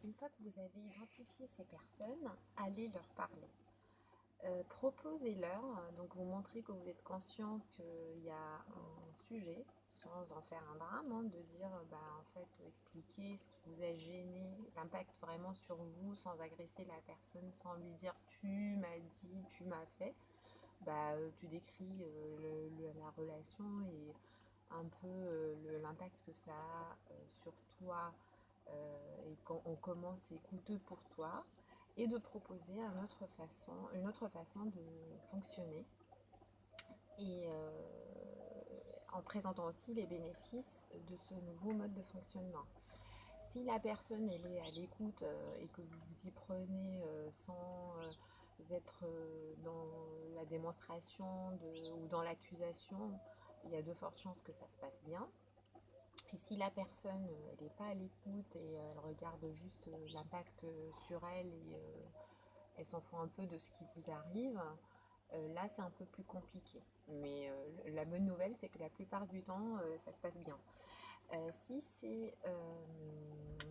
Une fois que vous avez identifié ces personnes, allez leur parler. Proposez-leur, donc vous montrez que vous êtes conscient qu'il y a un sujet, sans en faire un drame, hein, de dire, en fait, expliquer ce qui vous a gêné, l'impact vraiment sur vous, sans agresser la personne, sans lui dire tu m'as dit, tu m'as fait. Tu décris la relation et un peu l'impact que ça a sur toi et quand on commence c'est coûteux pour toi et de proposer une autre façon de fonctionner et en présentant aussi les bénéfices de ce nouveau mode de fonctionnement. Si la personne elle est à l'écoute et que vous vous y prenez sans être dans la démonstration ou dans l'accusation, il y a de fortes chances que ça se passe bien. Et si la personne elle n'est pas à l'écoute et elle regarde juste l'impact sur elle et elle s'en fout un peu de ce qui vous arrive, là c'est un peu plus compliqué. Mais la bonne nouvelle c'est que la plupart du temps ça se passe bien. Si c'est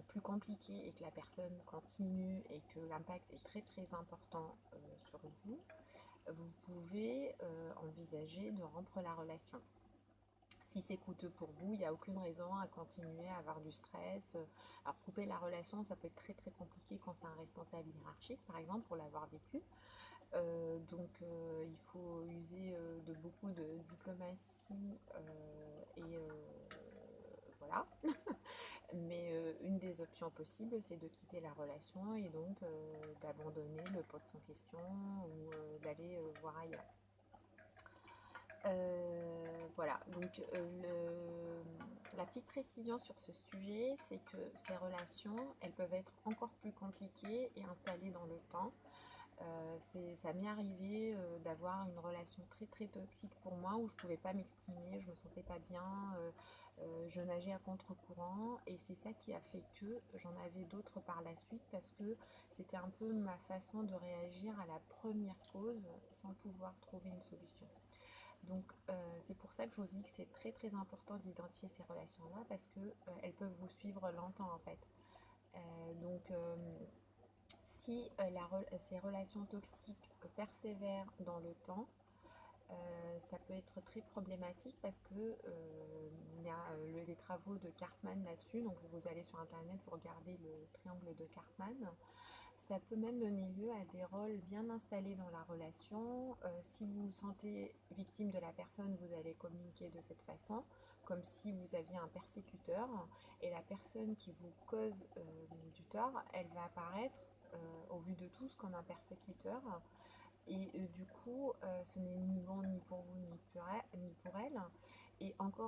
plus compliqué et que la personne continue et que l'impact est très très important sur vous, vous pouvez envisager de rompre la relation. Si c'est coûteux pour vous, il n'y a aucune raison à continuer à avoir du stress. Alors couper la relation, ça peut être très très compliqué quand c'est un responsable hiérarchique, par exemple, pour l'avoir vécu. Il faut user de beaucoup de diplomatie et voilà. Mais une des options possibles, c'est de quitter la relation et donc d'abandonner le poste en question ou d'aller voir ailleurs. Voilà, donc la petite précision sur ce sujet, c'est que ces relations, elles peuvent être encore plus compliquées et installées dans le temps. Ça m'est arrivé d'avoir une relation très très toxique pour moi où je ne pouvais pas m'exprimer, je me sentais pas bien, je nageais à contre-courant et c'est ça qui a fait que j'en avais d'autres par la suite parce que c'était un peu ma façon de réagir à la première cause sans pouvoir trouver une solution. Donc c'est pour ça que je vous dis que c'est très très important d'identifier ces relations-là parce que elles peuvent vous suivre longtemps en fait. Donc si ces relations toxiques persévèrent dans le temps, ça peut être très problématique parce que il y a des travaux de Karpman là-dessus. Donc vous allez sur internet, vous regardez le triangle de Karpman. Ça peut même donner lieu à des rôles bien installés dans la relation. Si vous vous sentez victime de la personne, vous allez communiquer de cette façon, comme si vous aviez un persécuteur. Et la personne qui vous cause du tort, elle va apparaître au vu de tous comme un persécuteur. Et du coup, ce n'est ni bon ni pour vous ni pour elle. Et encore